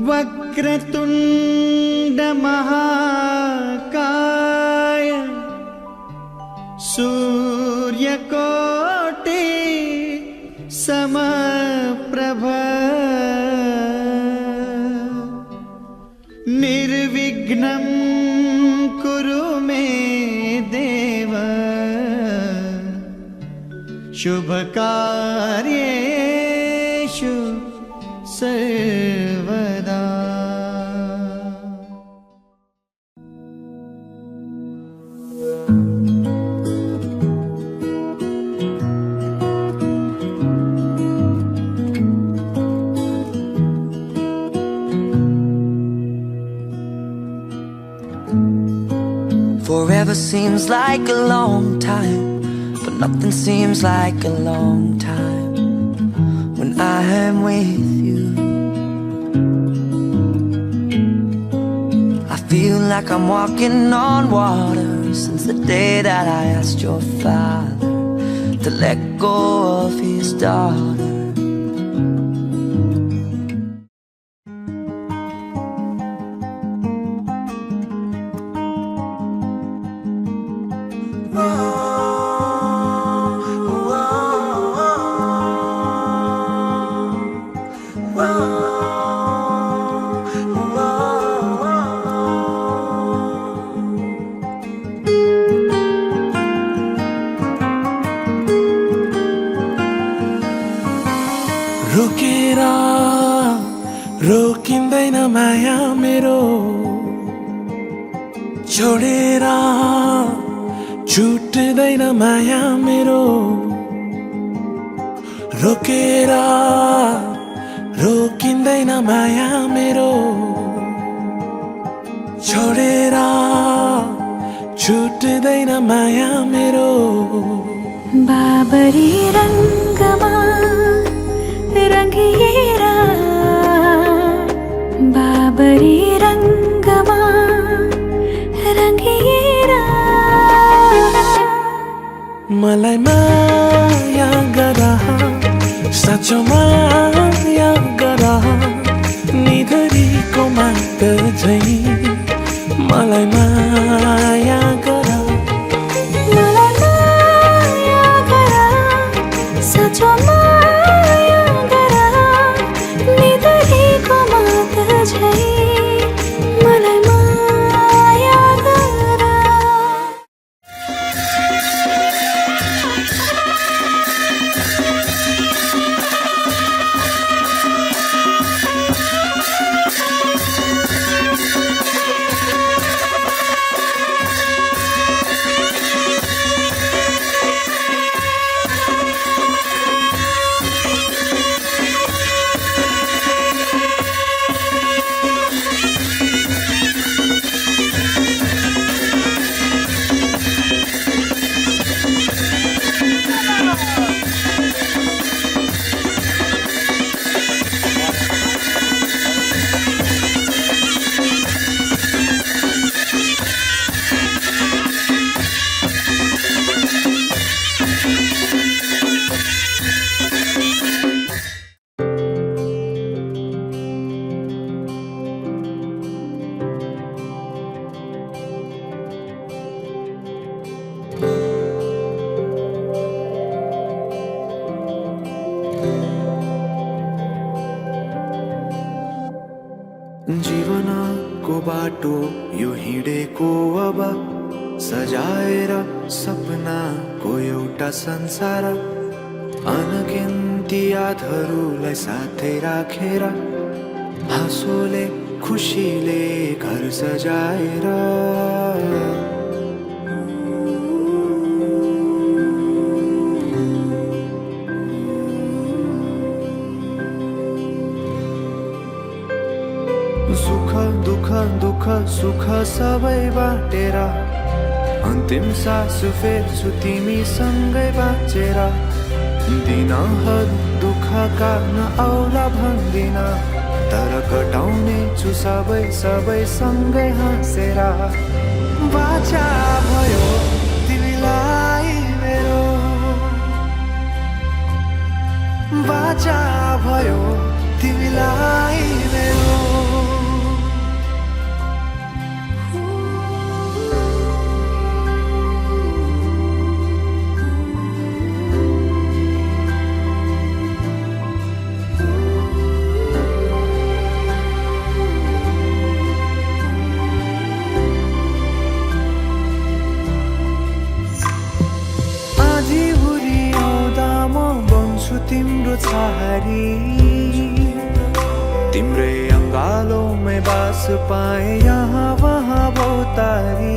वक्रतुंड महाकाय सूर्यकोटि समप्रभ निर्विघ्नं कुरु मे देव शुभकार्येषु सर्वदा। Forever seems like a long time, but nothing seems like a long time when I am with you. I feel like I'm walking on water since the day that I asked your father to let go of his daughter. रोकेरा रोकिँदैन माया मेरो, छोडेर छुट्दैन माया मेरो। रोकेरा रोकिँदैन माया मेरो, छोडेर छुट्दैन माया मेरो। बाबरी रंगमा रंगिएरा, बाबरी रंगमा रंगिएरा। मलाई माया गरा, साँचो माया गरा, निधरीको माग झै मलाई माया गरा। मलाई माया गरा, साँचो माया गरा, निधरीको माग झै मलाई माया गरा। जीवनको बाटो यो हिँडेको अब, सजाएर सपनाको एउटा संसार। अनगिन्ती यादहरूलाई साथै राखेर, हाँसोले खुसीले घर सजाएर। सुख दुःख दुःख सुख सबै बाटेर, अन्तिम सास फेर्छु तिमीसँगै बाँचेर। दिनहरू दुःखका नआउला भन्दिन, तर कटाउने छु सबै सबै सँगै हाँसेर। बाचा भयो तिमीलाई मेरो, बाचा भयो तिमीलाई मेरो। सहारी तिम्रै अंगालों में बास पाए यहाँ वहाँ बहुतारी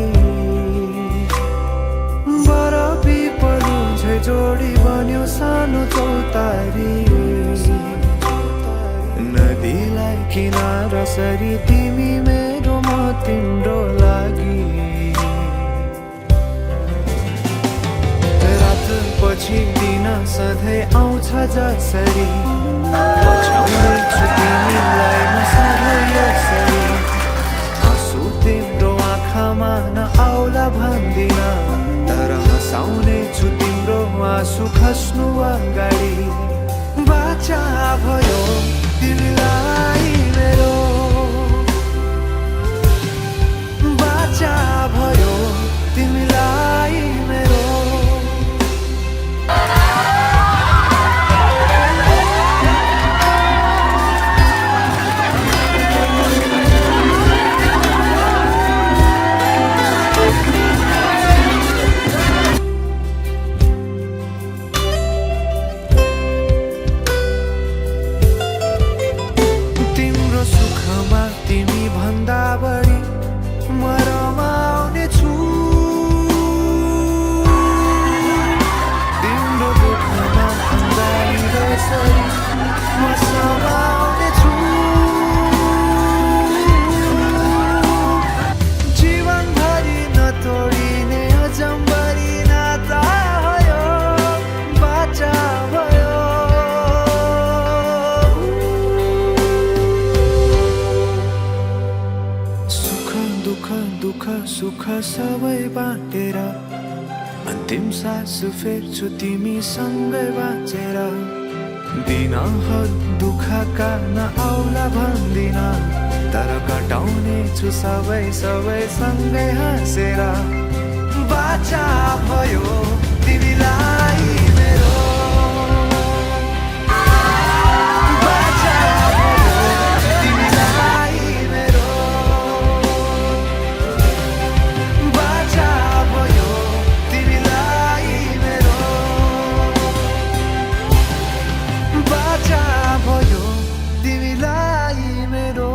बरफी पलु झै जोडी बन्यो सानो चौतारी नदीलाई किनारा सरी तिमी मेरो म तिम्रो लागि रात पछि दिन सधैँ आउँछ जसरी पछ्याउँदैछु तिमीलाई म सधैँ यसरी आँसु तिम्रो आँखामा नआउला भन्दिन तर हँसाउने छु तिम्रो आँसु खस्नु अगाडि बाचा भयो तिमीलाई मेरो बाचा भयो तिमीलाई मेरो सुख सबै बाँटेर अन्तिम सास फेर्छु तिमी सँगै बाँचेर दिनहरु दुःखका नआउला भन्दिन तर कटाउने छु सबै सँगै हाँसेर बाचा भयो तिमीलाई मेरो बाचा भयो तिमीलाई मेरो बाचा भयो तिमीलाई मेरो बाचा भयो तिमीलाई मेरो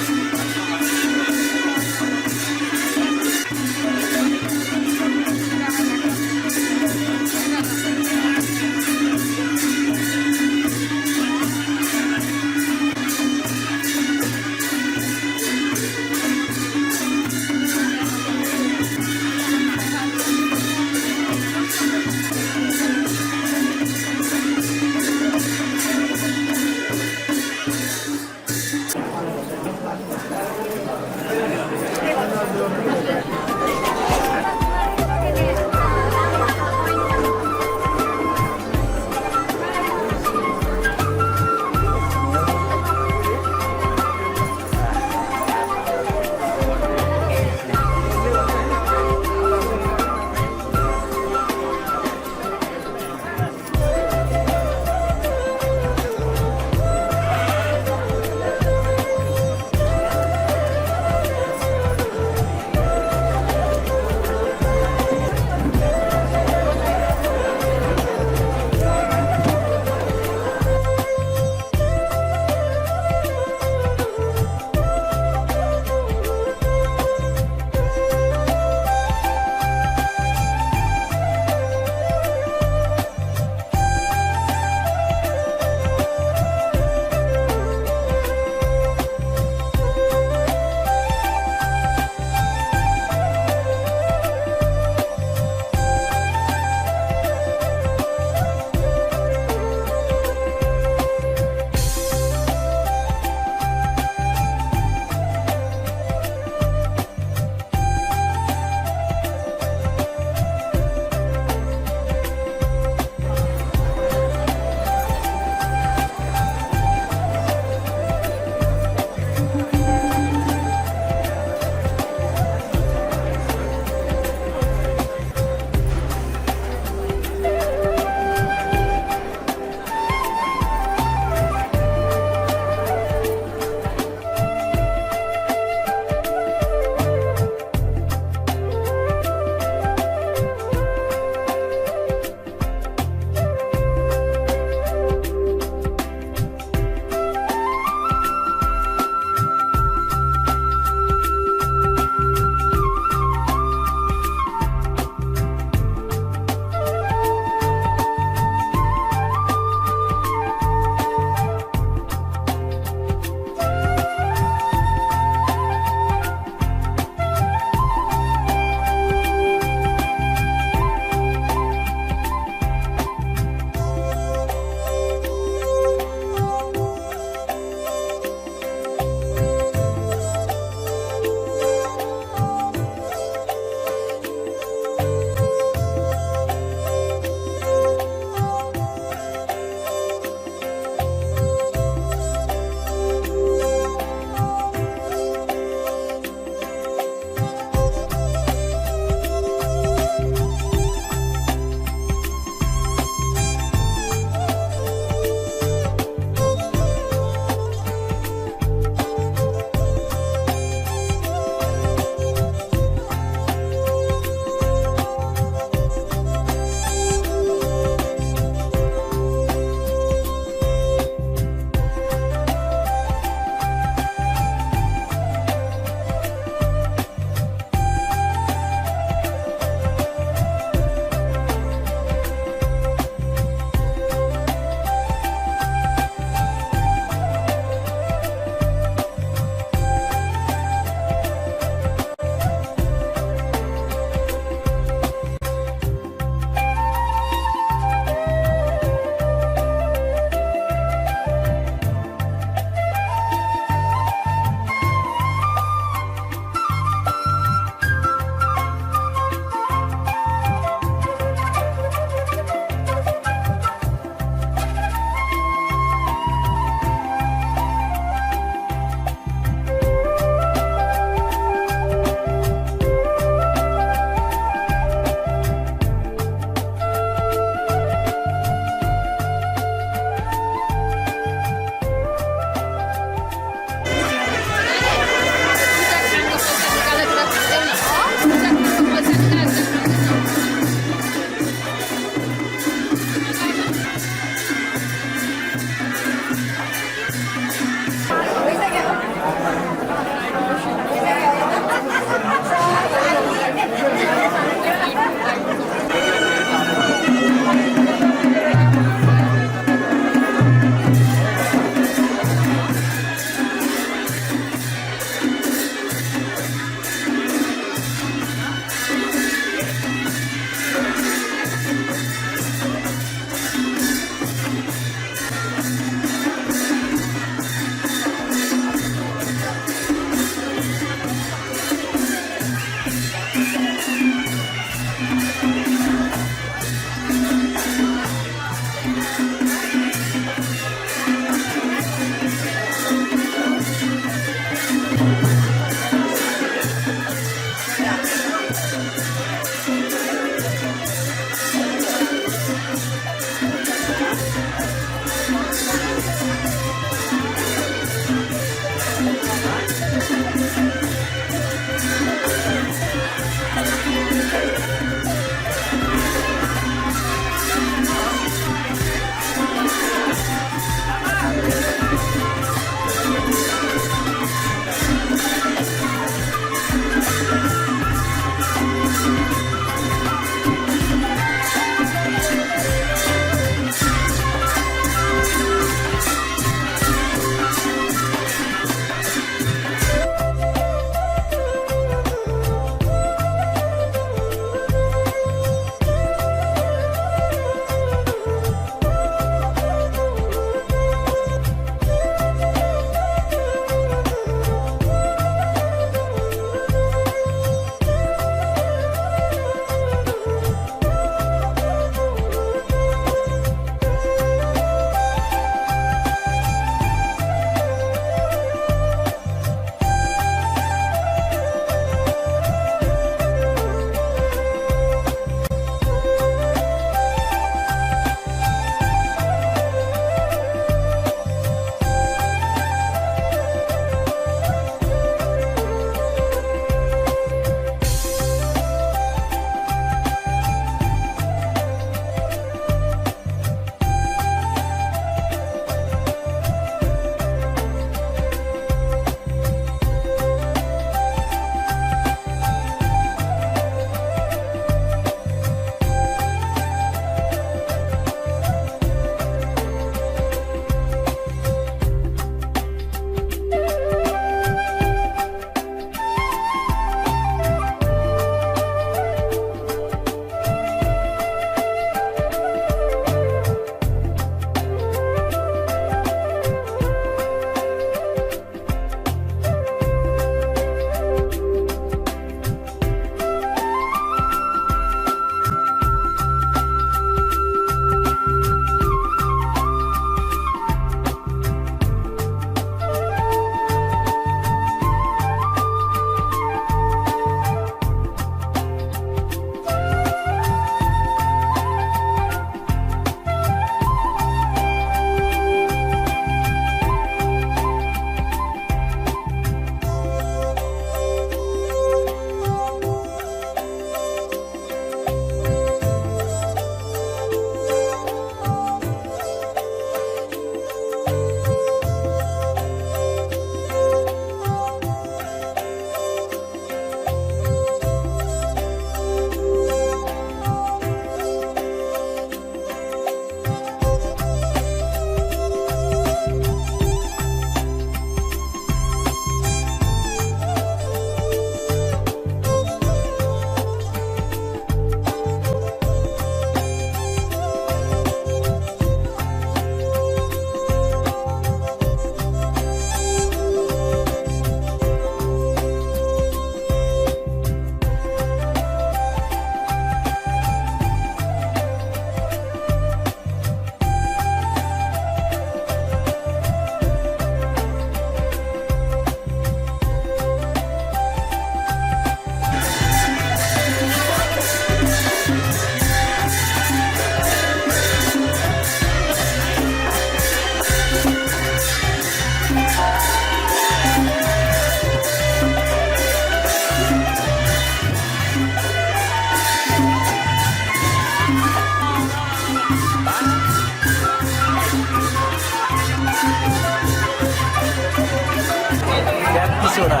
तिसवटा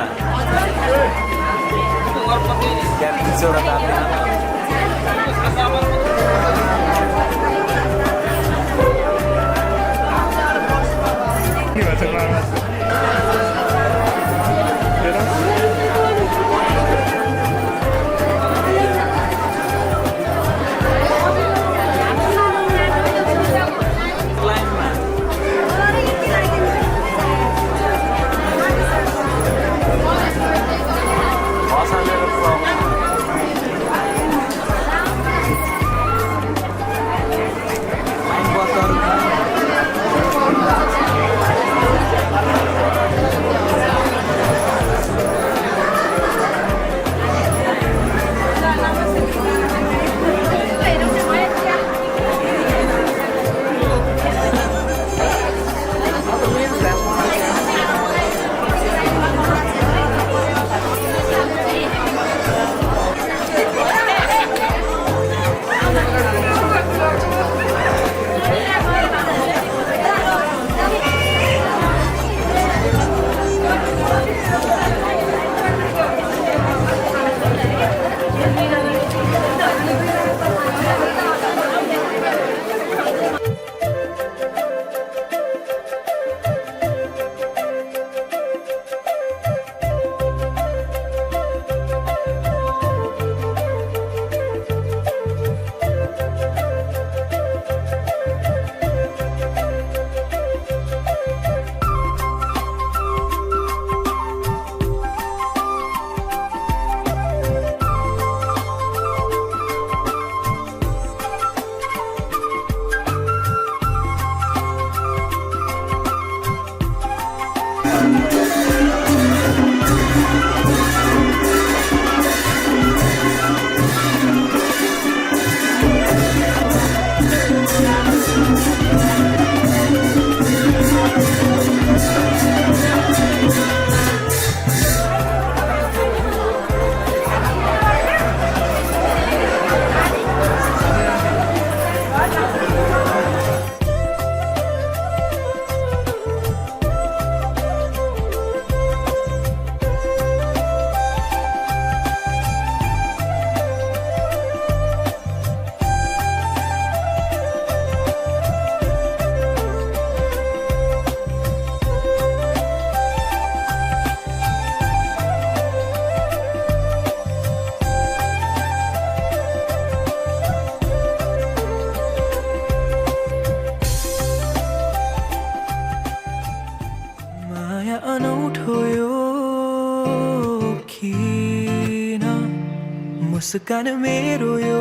क्या 30वटा ताप्दैन मुस्कान मेरो यो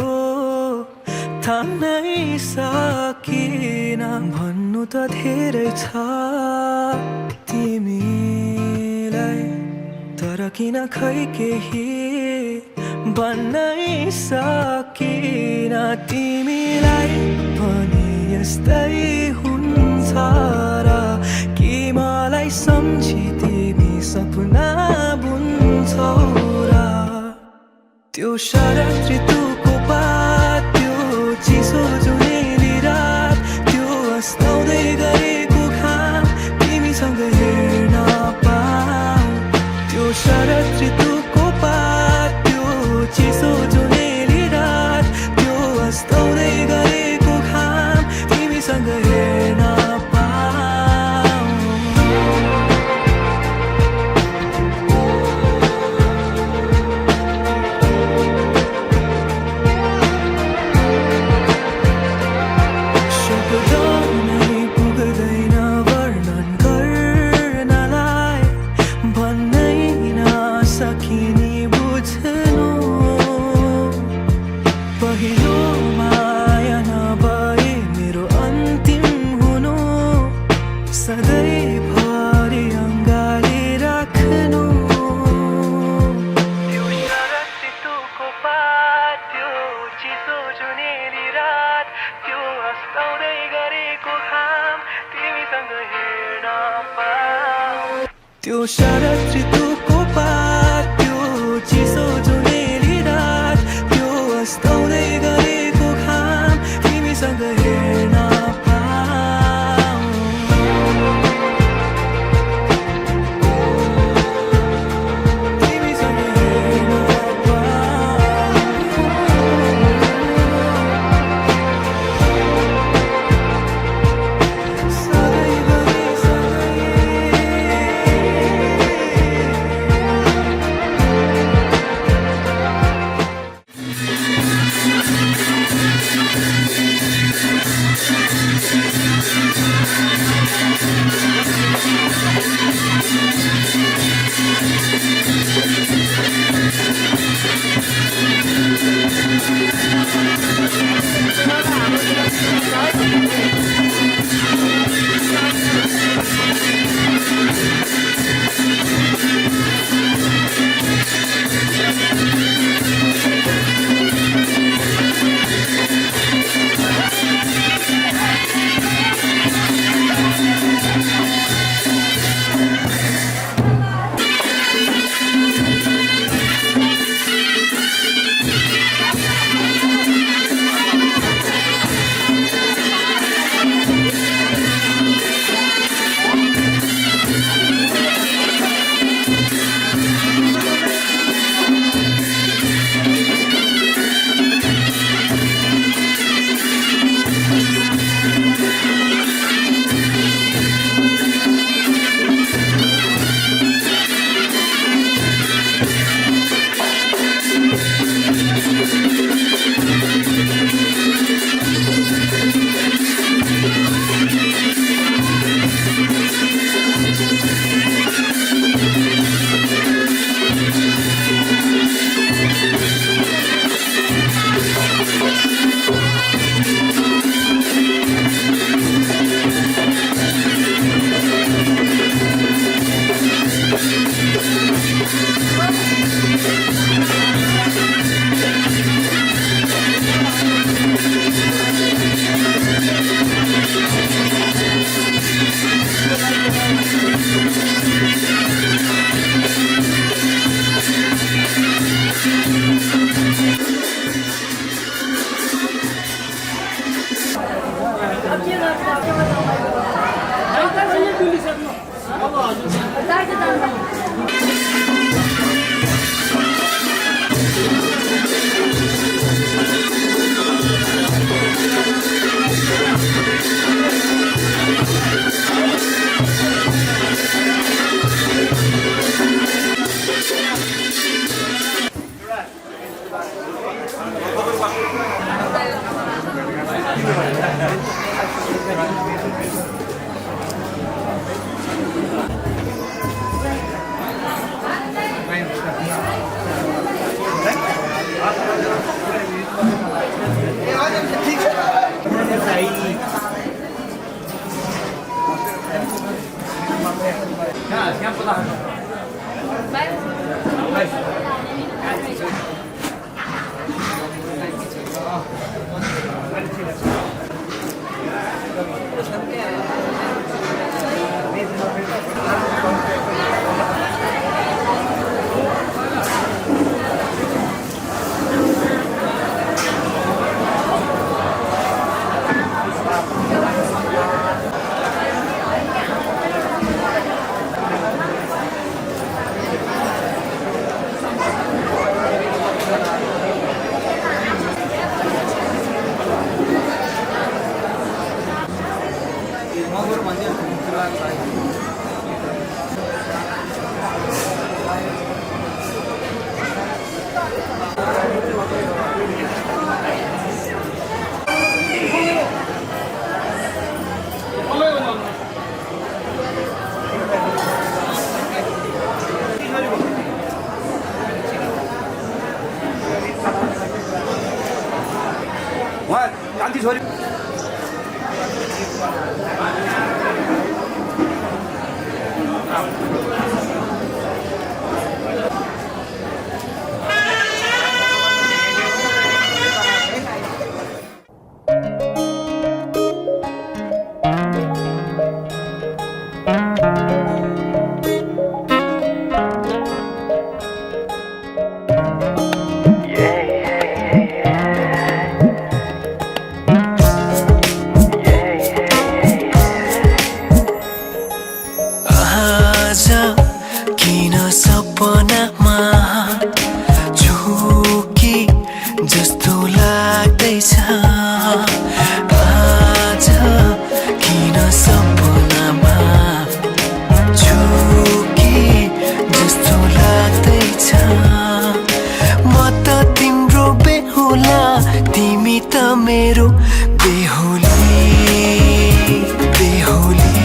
थाम्नै सकिन भन्नु त धेरै छ तिमीलाई तर किन खै केही भन्नै सकिन तिमीलाई पनि यस्तै हुन्छ र कि मलाई सम्झी तिमी सपना बुन्छौ र त्यो शरद ऋतुको पात त्यो चिसो जुनेली रात त्यो अस्ताउँदै गरेको घाम तिमीसँग हेर्न पाऊ त्यो शरद ऋतुको पात त्यो चिसो जुनेली रात त्यो अस्ताउँदै गरेको घाम तिमीसँग हेर्न त्यो शरद ऋतुको पात त्यो चिसो जुनेली रात त्यो अस्ताउँदै गरेको घाम तिमीसँग हेर्न पाऊ वहाँ कान्ति छोरी आज किन सपनामा झुकी जस्तो लाग्दैछ आज किन सपनामा झुकी जस्तो लाग्दैछ म त तिम्रो बेहुला तिमी त मेरो बेहुली बेहुली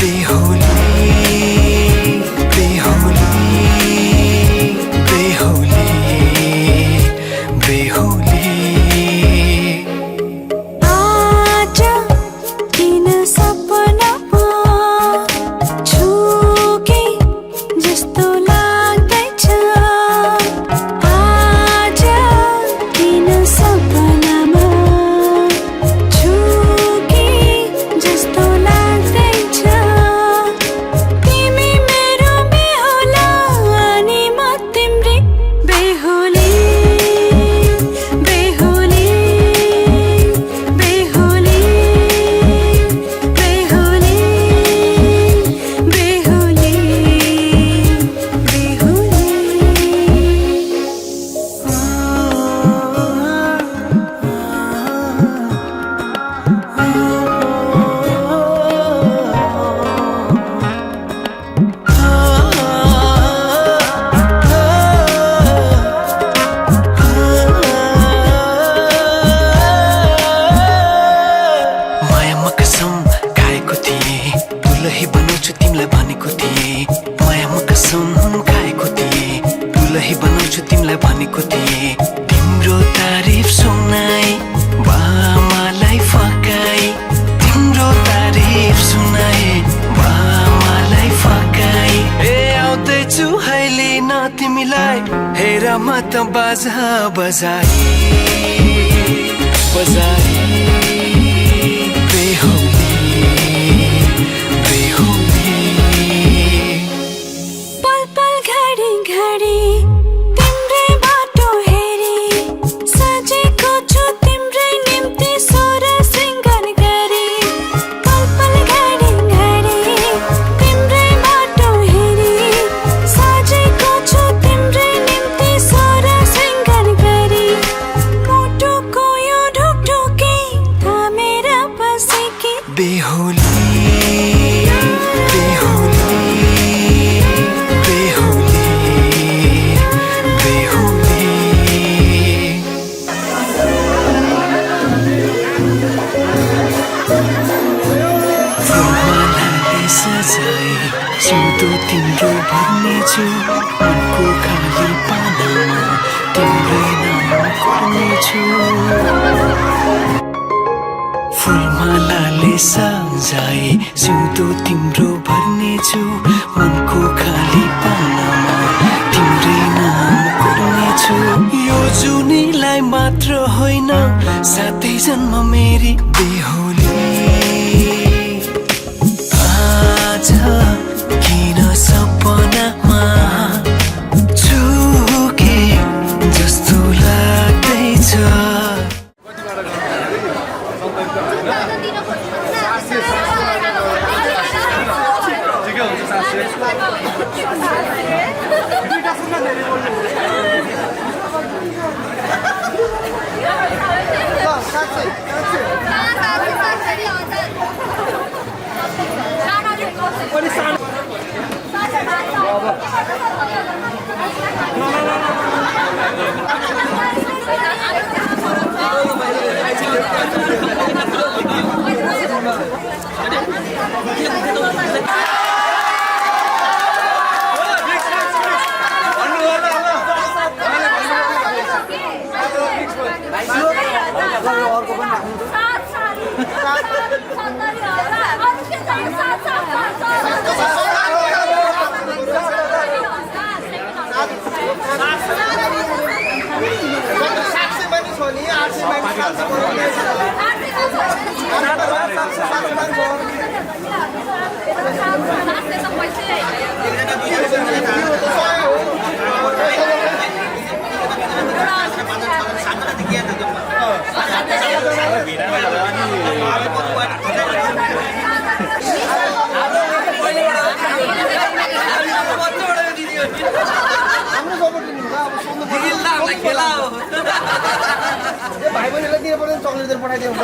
बेहुली बेहुली बेहुली बेहुली आज किन सपनामा झुके जस्तो लाग्दैछ आज किन सपनामा झुके जस्तो लाग्दैछ तिमी मेरो बेहुला अनि म तिम्रै बेहुली बेहुली बेहुली बेहुली बेहुली मायामा कसम खाएको थिएँ दुलही बनाउँछु तिमीलाई भनेको थिएँ मायामा कसम खाएको थिएँ दुलही बनाउँछु तिमीलाई भनेको थिएँ तिम्रो तारिफ सुनाई बामालाई फकाई तिम्रो तारिफ सुनाई बामालाई फकाई ए आउँदैछु अहिले न तिमीलाई हेर म त बाजा बजाई बजाई बेहुली बेहुली पल पल घडी घडी तिम्रै बाटो हेरी सजेको छु तिम्रै निम्ति सोर श्रृङ्गार गरी पल पल घडी घडी तिम्रै बाटो हेरी सजेको छु तिम्रै निम्ति सोर श्रृङ्गार गरी मुटुको यो ढुकढुकी थामेर बसेकी बेहुली बेहुली बेहुली बेहुली फुलमालाले सजाए सिउँदो तिम्रो भर्नेछु मनको खाली पानामा तिम्रै नाम कोर्नेछु फुलमालाले सजाए सिउँदो तिम्रो भर्नेछु मनको खाली पानामा तिम्रै नाम कोर्नेछु यो जुनीलाई मात्र होइन साथै जन्म मेरी बेहोली आज किन सपनामा छुके जस्तो लाग्दैछ भाइ बहिनीलाई दिनु पर्दैन चक्लेटहरू पठाइदिनु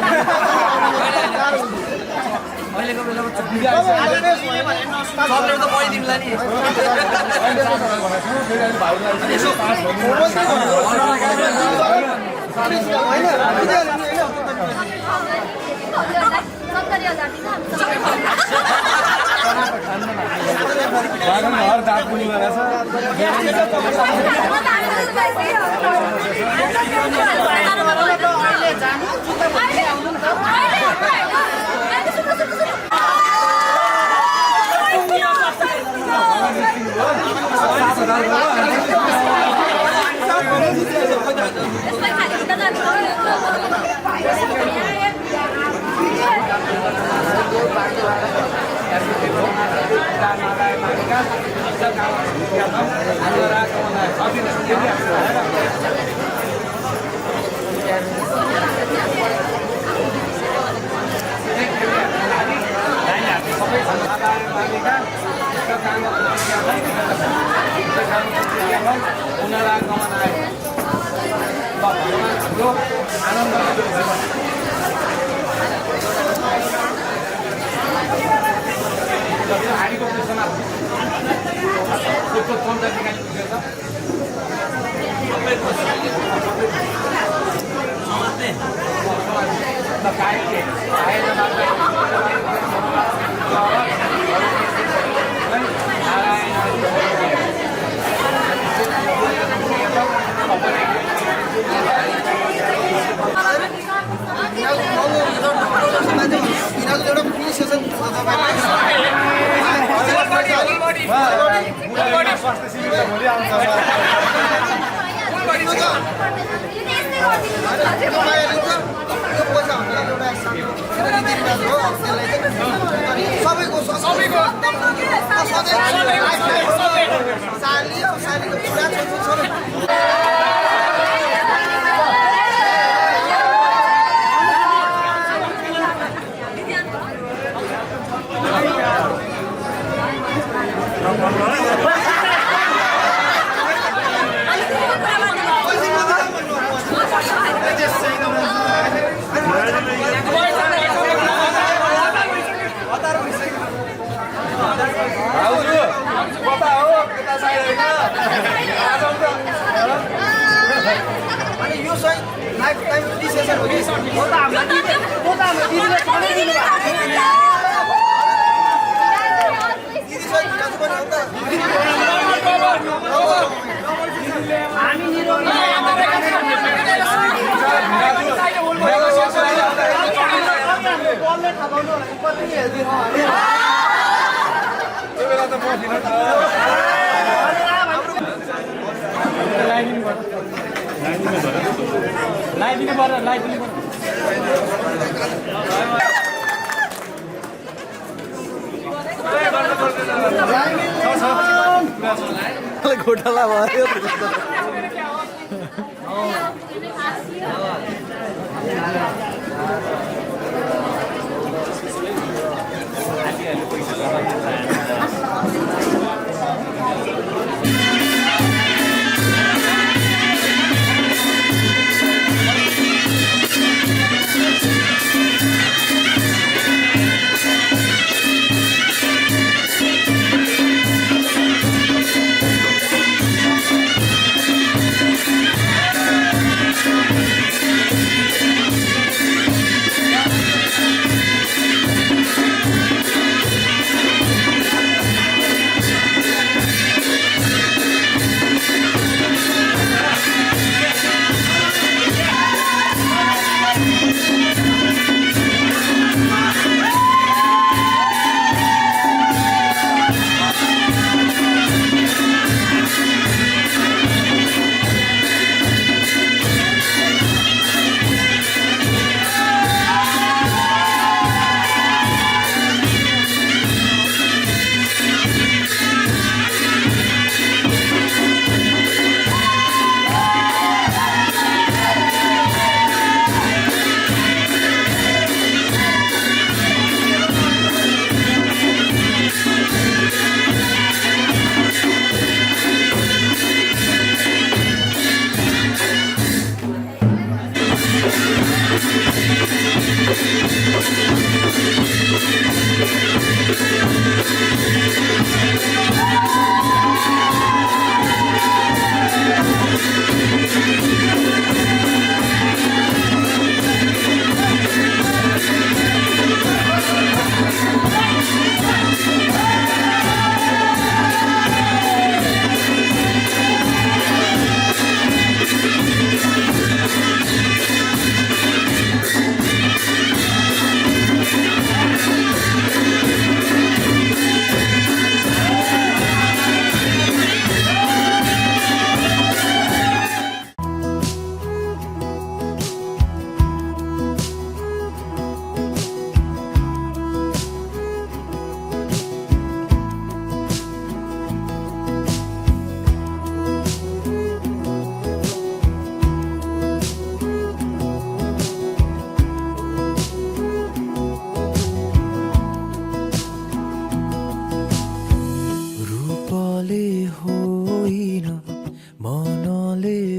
घोटाला भयो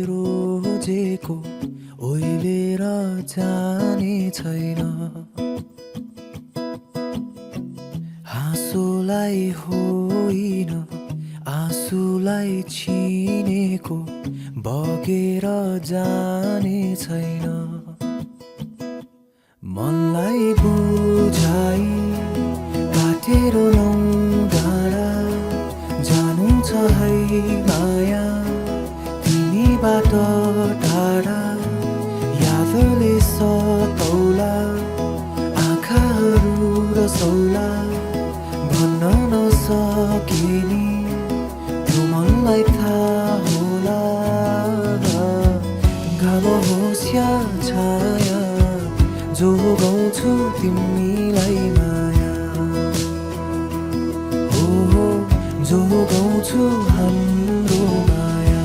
रोजेको ओइलेर जाने छैन हाँसोलाई होइन आँसुलाई छिनेको बगेर जाने छैन मनलाई बुझाइ काटेर लौ डाँडा जानु छ है माया तिमीबाट टाढा यादले सतौला आँखाहरू रसौला भन्न नसके नि त्यो मनलाई थाहा होला घाम होस् या छाया जो गाउँछु तिमीलाई माया हो जो गाउँछु हाम्रो माया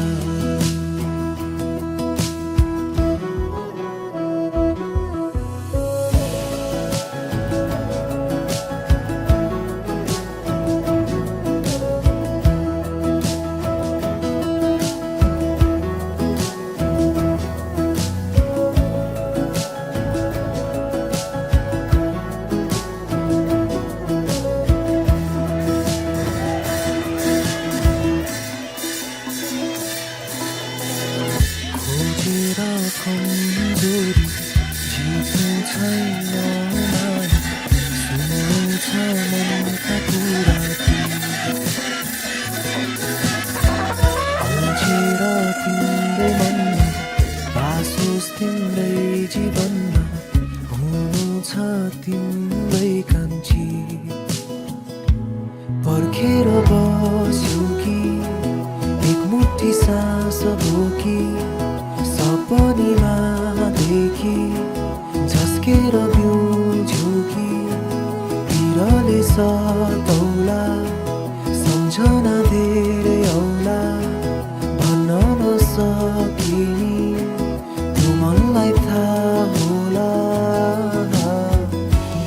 धेरै औला भन्न नसकिने त्यो मनलाई थाहा होला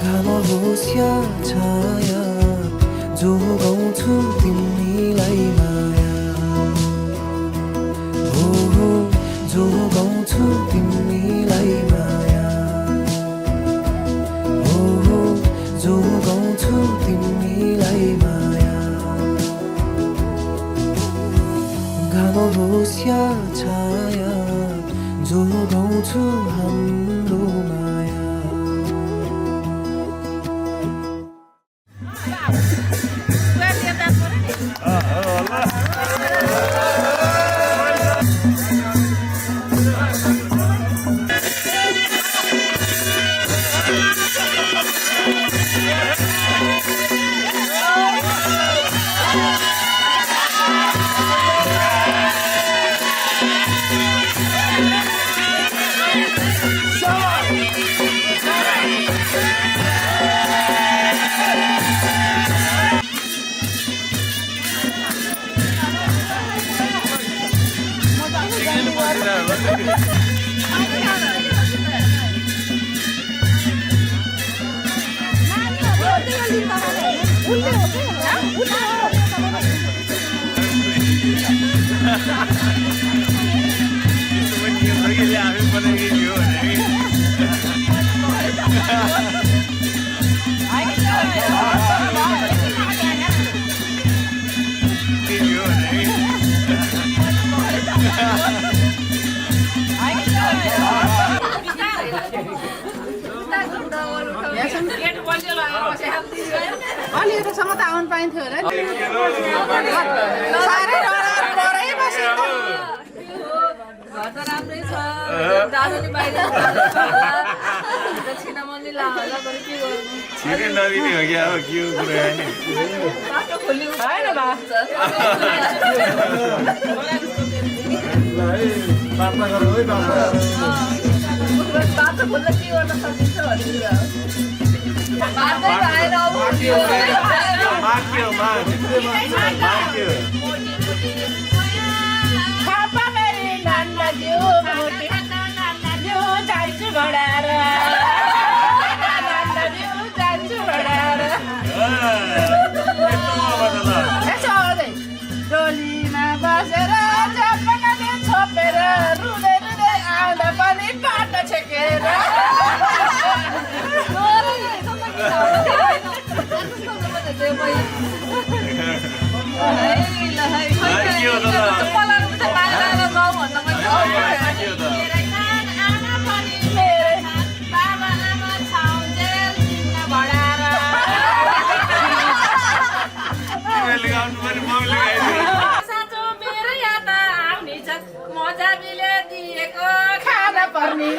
घाम होस् या छाया जो गाउँछु तिमीलाई माया हो जो गाउँछु तिमीलाई माया हो जो गाउँछु तिमीलाई माया घाम होस् या छाया जो गाउँछु हाम्रो माया अलि यतासम्म त आउनु पाइन्थ्यो होला नि साह्रै परै बसेको घर त राम्रै छ दाजुले बाहिर दक्षिणा मन्दिर ला होला तर के गर्नु छिटै नदिने हो कि अब के हो कुरा नि बाटो खोल्नु होइन बा बाटो खोल्दा के गर्न सकिन्छ भन्ने कुरा हो बाटै भएर खापा मेरी नान्दा जिउ जान्छु भडाएर नान्दा जिउ जान्छु भडाएर यसो आउँदै डोलीमा बसेर चपनाले छोपेर रुँदै रुँदै आउँदा पनि बाटो छेकेर मजा मिले दिएको खाना पर्ने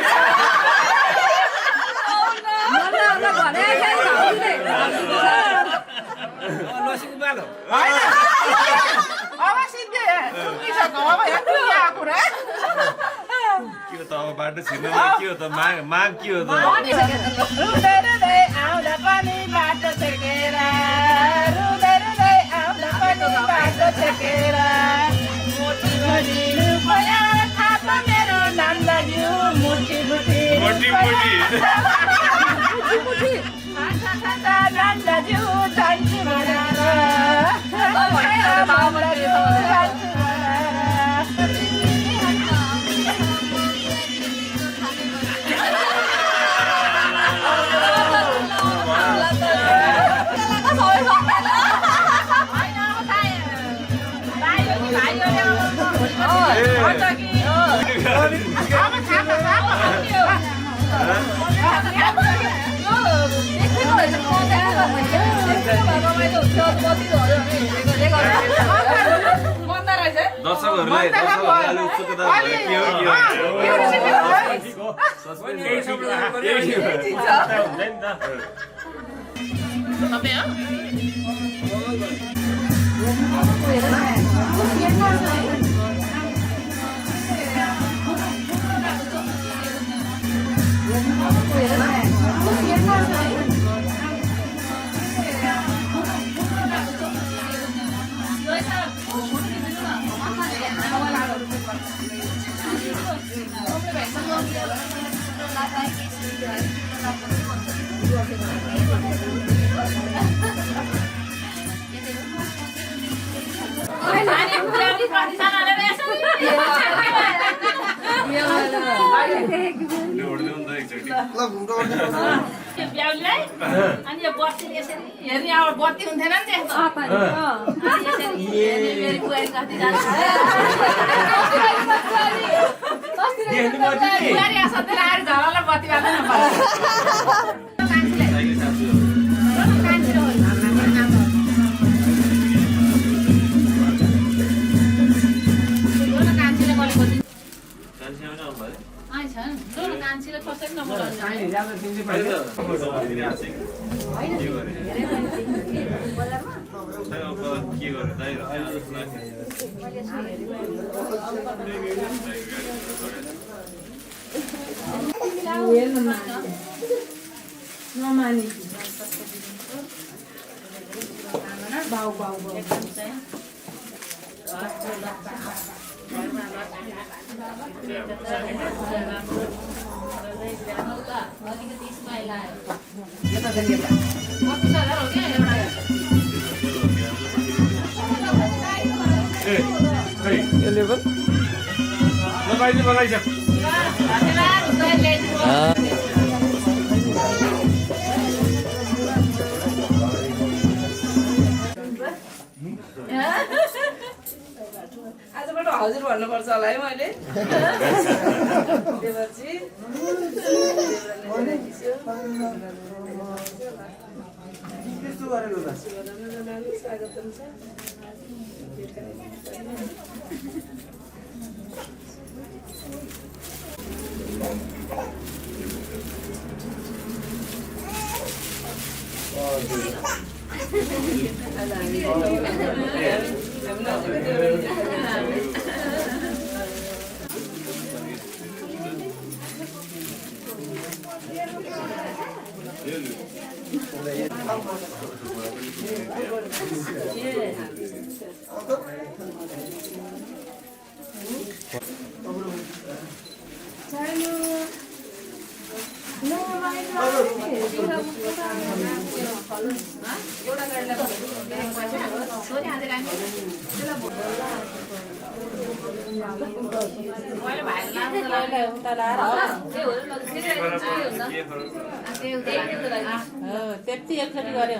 अब सिद्धे सुकिसक्यो अब यहाँ कुरा के हो त अब बाटो छिर्नु के हो त माग के हो त रुँदै रुँदै आउँदा पनि बाटो छेकेर रुँदै रुँदै आउँदा पनि बाटो छेकेर मुठी मुठी रुपैया थापा मेरो नान्दाज्यू मुठी मुठी नान्दाज्यू जान्छु भनेर दर्शकहरूलाई उत्सुकता के हो उड्दै हुन्छ एकचोटि ल घुम्टो गर्दै ब्याउलीलाई अनि यो बत्ती यसरी हेर्ने अब बत्ती हुन्थेन नि त्यस्तो अनि यसरी हेर्ने मेरो बुहारी कति जान्छ बुहारी असाध्यै आएर झलल बत्ती बाल्दैन साइकल सासु कान्छीमा पनि आउनु भयो कान्छीले कसरी नबोलाउँछ के गर्नु दाइ लगाइदिनु लगाइसक आजबाट हजुर भन्नुपर्छ होला है मैले देवरजी त्यस्तो गरेको होला स्वागतम छ त्यति एकचोटि गऱ्यो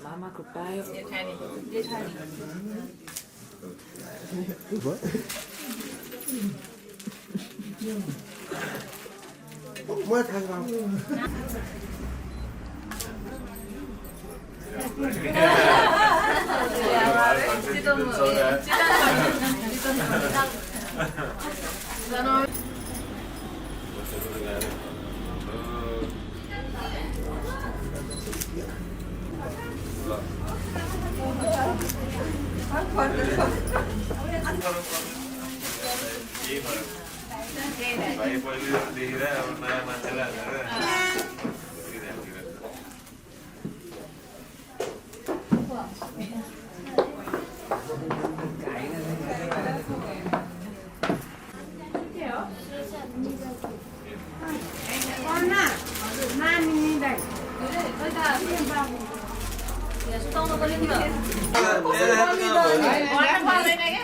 मामा खुट्टायो म थाहा छ भाइ पहिले देखेर अब नयाँ मान्छेलाई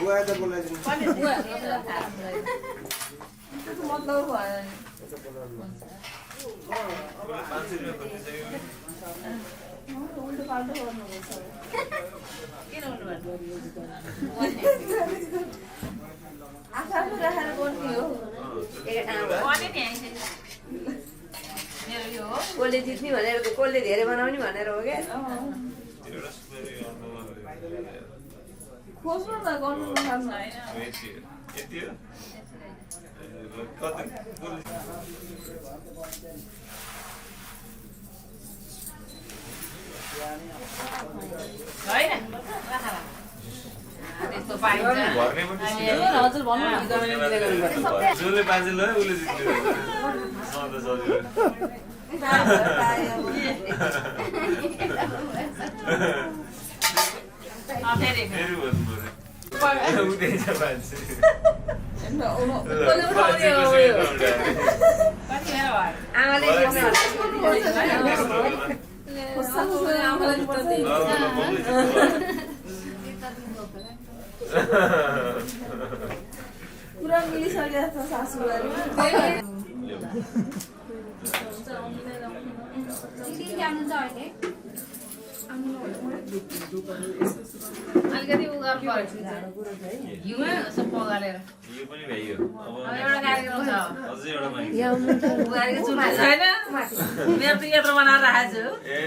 बुवा त बोलाइदिनु मतलब भयो 500 रुपियाँ उल्टो पाल्टो गर्नुपर्छ किन उल्टो आफू आफू राखेर गर्ने हो मेरो यो हो कसले जित्ने भनेर कसले धेरै बनाउने भनेर हो क्या खोज्नु न गर्नु नखानु यति हो कति होइन त्यस्तो पाइन्छ हजुर भन्नु न जसले बाजे ल उसले जित्यो सधैँ सजिलो फेरि फेरि भन्नु पर्यो उठेछ मान्छे आमाले पुरा मिलिसकेको छ सासूहरू अलिकति उ गर्नु पर्छ घिउमा यसो पगालेर यो पनि भ्याइयो अब एउटा कार्यक्रम छ अझै एउटा माथि बुहारीको चुल्हा छैन मेरो त यत्रो बनाएर राखेको छु ए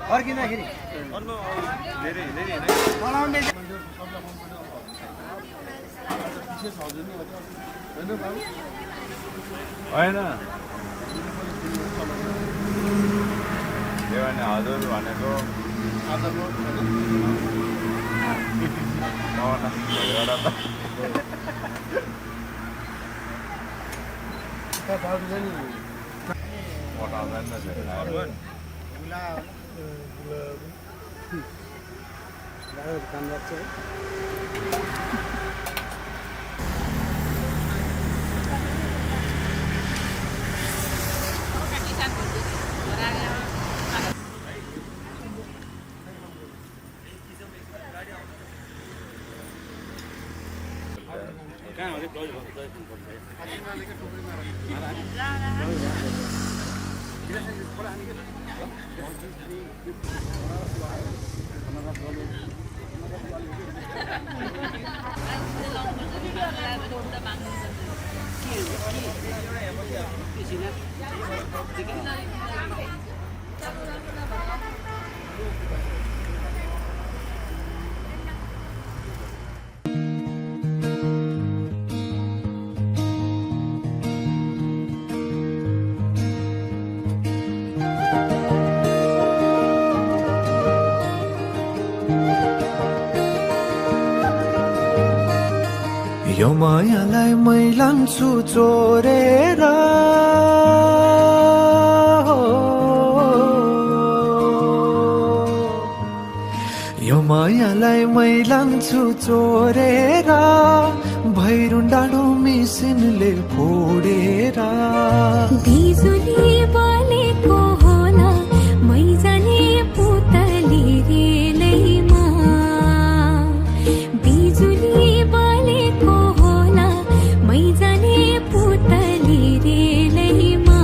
अर्किँदाखेरि चलाउने होइन हजुर भनेको काम गर्छ है यो मायालाई मै लान्छु चोरेर यो मायालाई मै लान्छु चोरेर भैरुन डाँडो मिसिनले फोडेर बिजुली बलेको होला मै जाने पुतली रेलैमा बिजुली बलेको होला मै जाने पुतली रेलैमा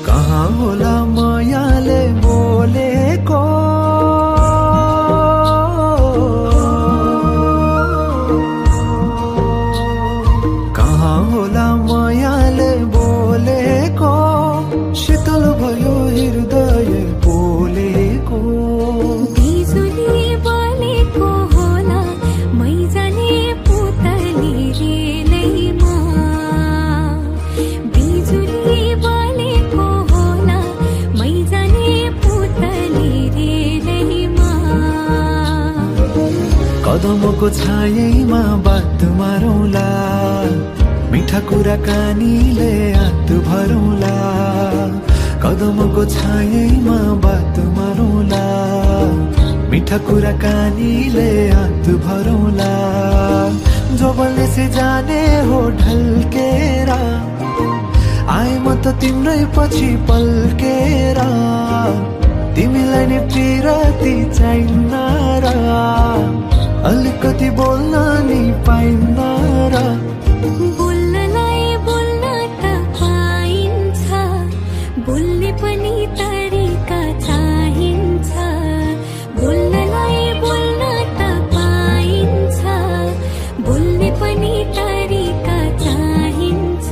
कहाँ होला मायाले बोलेको कहाँ होला मायाले बोलेको शीतल भयो हृदय बोलेको बिजुली बलेको होला मै जाने पुतली रेलैमा बिजुली बलेको होला मै जाने पुतली रेलैमा कदमको छायैमा बात मारौँला मिठा कुराकानीले हात भरौँला कदमको छायैमा बात मारौँला मिठा कुराकानीले हात भरौँला जोबलले से जाने हो ढल्केर आए म त तिम्रै पछि पल्केर तिमीलाई नि पिरती चाहिन्न र अलिकति बोल्न नि पाइन्न र बोल्नलाई बोल्न त पाइन्छ बोल्ने पनि तरिका चाहिन्छ बोल्नलाई बोल्न त पाइन्छ बोल्ने पनि तरिका चाहिन्छ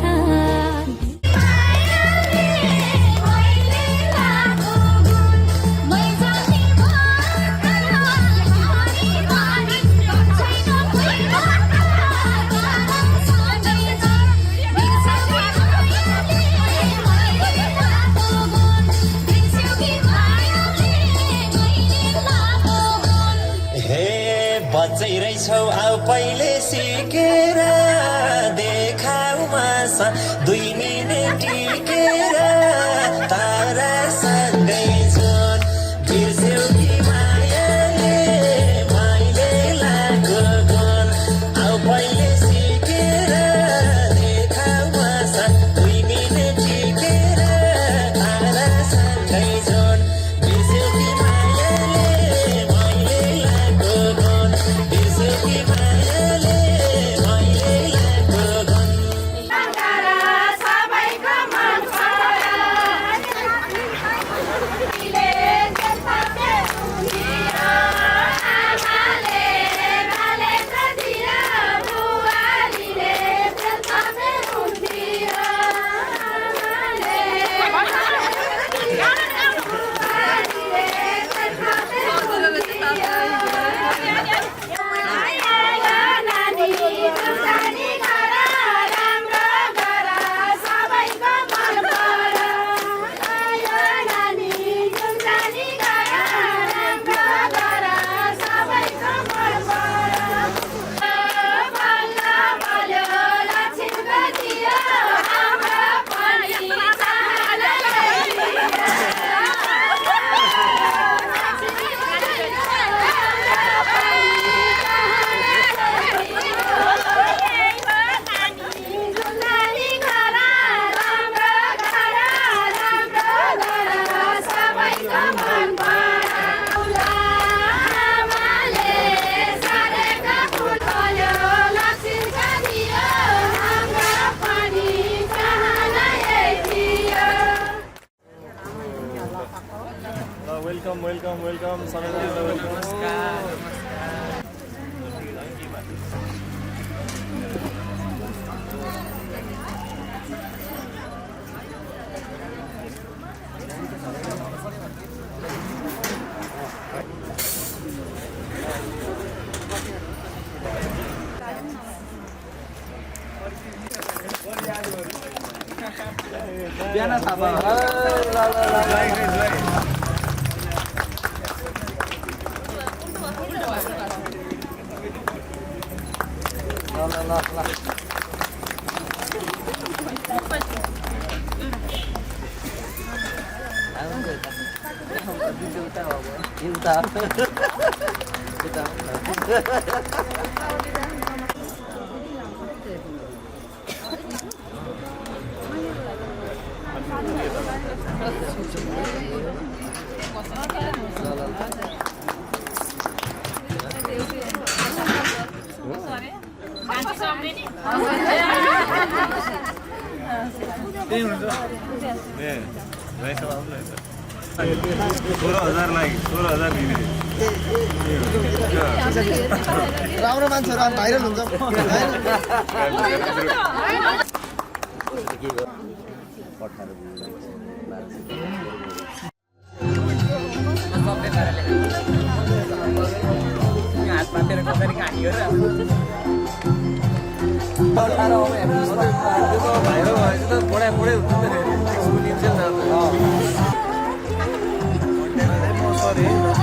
हे बच्चै रहेछौ आऊ पहिले सिकेर देखाउमा 2 मिनेट टिकेर तारा सँगै जुन बिर्स्यौ कि मायाले मैले लागो गुण आऊ पहिले सिकेर देखाउमा 2 मिनेट टिकेर तारा सँगै जुन बिर्स्यौ कि मायाले मैले लागो गुण बिर्स्यौ कि मायाले मैले लागो गुण सबैको मन वेलकम सबैजना वेलकम बिहान थापा कान्छी सक्ने नि त्यही हुन्छ ए रहेछ बाबु रहेछ 16,000 लागि 16,000 दिने राम्रो मान्छेहरू भाइरल हुन्छ भाइरल भएपछि त पढाइ हुन्छ नि फेरि सुनिन्छ नि त